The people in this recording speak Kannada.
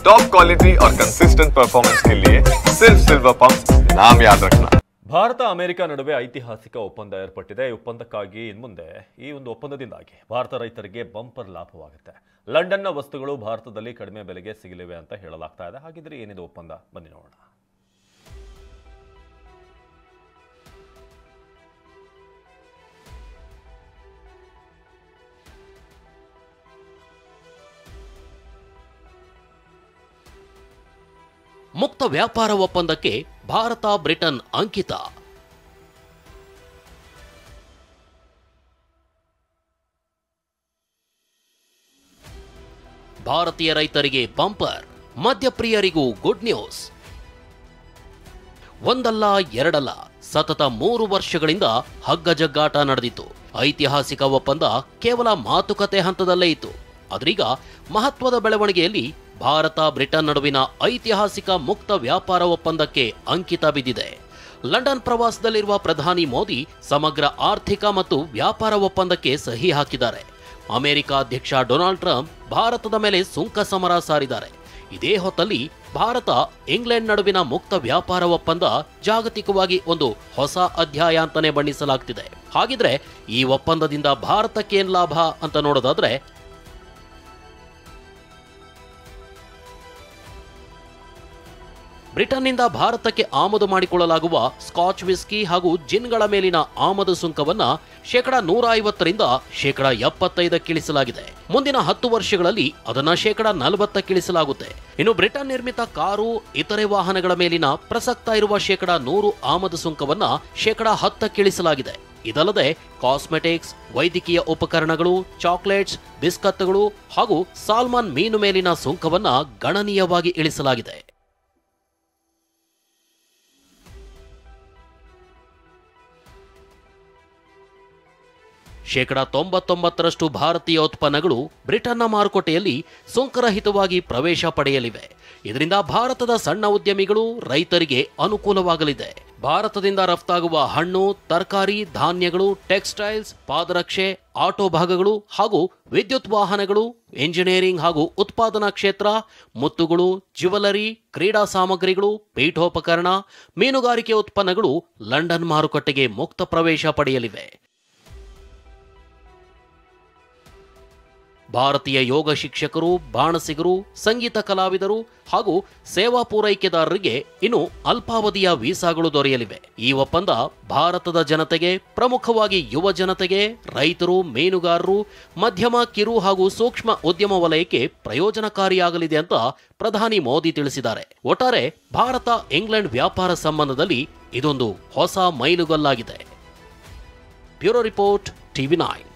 टॉप क्वालिटी और कंसिस्टेंट परफॉर्मेंस के लिए सिर्फ सिल्वर पंप नाम याद रखना। ಭಾರತ ಅಮೆರಿಕ ನಡುವೆ ಐತಿಹಾಸಿಕ ಒಪ್ಪಂದ ಏರ್ಪಟ್ಟಿದೆ. ಈ ಒಪ್ಪಂದಕ್ಕಾಗಿ ಇನ್ಮುಂದೆ ಈ ಒಂದು ಒಪ್ಪಂದದಿಂದಾಗಿ ಭಾರತ ರೈತರಿಗೆ ಬಂಪರ್ ಲಾಭವಾಗುತ್ತೆ. ಲಂಡನ್ನ ವಸ್ತುಗಳು ಭಾರತದಲ್ಲಿ ಕಡಿಮೆ ಬೆಲೆಗೆ ಸಿಗಲಿವೆ ಅಂತ ಹೇಳಲಾಗ್ತಾ ಇದೆ. ಹಾಗಿದ್ರೆ ಏನಿದೆ ಒಪ್ಪಂದ, ಬನ್ನಿ ನೋಡೋಣ. ಮುಕ್ತ ವ್ಯಾಪಾರ ಒಪ್ಪಂದಕ್ಕೆ ಭಾರತ ಬ್ರಿಟನ್ ಅಂಕಿತ. ಭಾರತೀಯ ರೈತರಿಗೆ ಬಂಪರ್, ಮದ್ಯಪ್ರಿಯರಿಗೂ ಗುಡ್ ನ್ಯೂಸ್. ಒಂದಲ್ಲ ಎರಡಲ್ಲ, ಸತತ 3 ವರ್ಷಗಳಿಂದ ಹಗ್ಗಜಗ್ಗಾಟ ನಡೆದಿತ್ತು. ಐತಿಹಾಸಿಕ ಒಪ್ಪಂದ ಕೇವಲ ಮಾತುಕತೆ ಹಂತದಲ್ಲೇ ಇತ್ತು. ಆದ್ರೀಗ ಮಹತ್ವದ ಬೆಳವಣಿಗೆಯಲ್ಲಿ ಭಾರತ ಬ್ರಿಟನ್ ನಡುವಿನ ಐತಿಹಾಸಿಕ ಮುಕ್ತ ವ್ಯಾಪಾರ ಒಪ್ಪಂದಕ್ಕೆ ಅಂಕಿತ ಬಿದ್ದಿದೆ. ಲಂಡನ್ ಪ್ರವಾಸದಲ್ಲಿರುವ ಪ್ರಧಾನಿ ಮೋದಿ ಸಮಗ್ರ ಆರ್ಥಿಕ ಮತ್ತು ವ್ಯಾಪಾರ ಒಪ್ಪಂದಕ್ಕೆ ಸಹಿ ಹಾಕಿದ್ದಾರೆ. ಅಮೆರಿಕ ಅಧ್ಯಕ್ಷ ಡೊನಾಲ್ಡ್ ಟ್ರಂಪ್ ಭಾರತದ ಮೇಲೆ ಸುಂಕ ಸಮರ ಸಾರಿದ್ದಾರೆ. ಇದೇ ಹೊತ್ತಲ್ಲಿ ಭಾರತ ಇಂಗ್ಲೆಂಡ್ ನಡುವಿನ ಮುಕ್ತ ವ್ಯಾಪಾರ ಒಪ್ಪಂದ ಜಾಗತಿಕವಾಗಿ ಒಂದು ಹೊಸ ಅಧ್ಯಾಯ ಅಂತಾನೆ ಬಣ್ಣಿಸಲಾಗ್ತಿದೆ. ಹಾಗಿದ್ರೆ ಈ ಒಪ್ಪಂದದಿಂದ ಭಾರತಕ್ಕೇನ್ ಲಾಭ ಅಂತ ನೋಡೋದಾದ್ರೆ, ಬ್ರಿಟನ್ನಿಂದ ಭಾರತಕ್ಕೆ ಆಮದು ಮಾಡಿಕೊಳ್ಳಲಾಗುವ ಸ್ಕಾಚ್ ವಿಸ್ಕಿ ಹಾಗೂ ಜಿನ್ಗಳ ಮೇಲಿನ ಆಮದು ಸುಂಕವನ್ನ 150% 75% ಇಳಿಸಲಾಗಿದೆ. ಮುಂದಿನ 10 ವರ್ಷಗಳಲ್ಲಿ ಅದನ್ನ 40% ಇಳಿಸಲಾಗುತ್ತೆ. ಇನ್ನು ಬ್ರಿಟನ್ ನಿರ್ಮಿತ ಕಾರು, ಇತರೆ ವಾಹನಗಳ ಮೇಲಿನ ಪ್ರಸಕ್ತ ಇರುವ 100% ಆಮದು ಸುಂಕವನ್ನ 10% ಇಳಿಸಲಾಗಿದೆ. ಇದಲ್ಲದೆ ಕಾಸ್ಮೆಟಿಕ್ಸ್, ವೈದ್ಯಕೀಯ ಉಪಕರಣಗಳು, ಚಾಕ್ಲೇಟ್ಸ್, ಬಿಸ್ಕತ್ಗಳು ಹಾಗೂ ಸಾಲ್ಮನ್ ಮೀನು ಮೇಲಿನ ಸುಂಕವನ್ನ ಗಣನೀಯವಾಗಿ ಇಳಿಸಲಾಗಿದೆ. 99% ಭಾರತೀಯ ಉತ್ಪನ್ನಗಳು ಬ್ರಿಟನ್ನ ಮಾರುಕಟ್ಟೆಯಲ್ಲಿ ಸುಂಕರಹಿತವಾಗಿ ಪ್ರವೇಶ ಪಡೆಯಲಿವೆ. ಇದರಿಂದ ಭಾರತದ ಸಣ್ಣ ಉದ್ಯಮಿಗಳು, ರೈತರಿಗೆ ಅನುಕೂಲವಾಗಲಿದೆ. ಭಾರತದಿಂದ ರಫ್ತಾಗುವ ಹಣ್ಣು, ತರಕಾರಿ, ಧಾನ್ಯಗಳು, ಟೆಕ್ಸ್ಟೈಲ್ಸ್, ಪಾದರಕ್ಷೆ, ಆಟೋ ಭಾಗಗಳು ಹಾಗೂ ವಿದ್ಯುತ್ ವಾಹನಗಳು, ಇಂಜಿನಿಯರಿಂಗ್ ಹಾಗೂ ಉತ್ಪಾದನಾ ಕ್ಷೇತ್ರ, ಮುತ್ತುಗಳು, ಜ್ಯುವೆಲರಿ, ಕ್ರೀಡಾ ಸಾಮಗ್ರಿಗಳು, ಪೀಠೋಪಕರಣ, ಮೀನುಗಾರಿಕೆ ಉತ್ಪನ್ನಗಳು ಲಂಡನ್ ಮಾರುಕಟ್ಟೆಗೆ ಮುಕ್ತ ಪ್ರವೇಶ ಪಡೆಯಲಿವೆ. ಭಾರತೀಯ ಯೋಗ ಶಿಕ್ಷಕರು, ಬಾಣಸಿಗರು, ಸಂಗೀತ ಕಲಾವಿದರು ಹಾಗೂ ಸೇವಾ ಪೂರೈಕೆದಾರರಿಗೆ ಇನ್ನು ಅಲ್ಪಾವಧಿಯ ವೀಸಾಗಳು ದೊರೆಯಲಿವೆ. ಈ ಒಪ್ಪಂದ ಭಾರತದ ಜನತೆಗೆ, ಪ್ರಮುಖವಾಗಿ ಯುವ ಜನತೆಗೆ, ರೈತರು, ಮೀನುಗಾರರು, ಮಧ್ಯಮ, ಕಿರು ಹಾಗೂ ಸೂಕ್ಷ್ಮ ಉದ್ಯಮ ವಲಯಕ್ಕೆ ಪ್ರಯೋಜನಕಾರಿಯಾಗಲಿದೆ ಅಂತ ಪ್ರಧಾನಿ ಮೋದಿ ತಿಳಿಸಿದ್ದಾರೆ. ಒಟ್ಟಾರೆ ಭಾರತ ಇಂಗ್ಲೆಂಡ್ ವ್ಯಾಪಾರ ಸಂಬಂಧದಲ್ಲಿ ಇದೊಂದು ಹೊಸ ಮೈಲುಗಲ್ಲಾಗಿದೆ. Bureau report, TV9.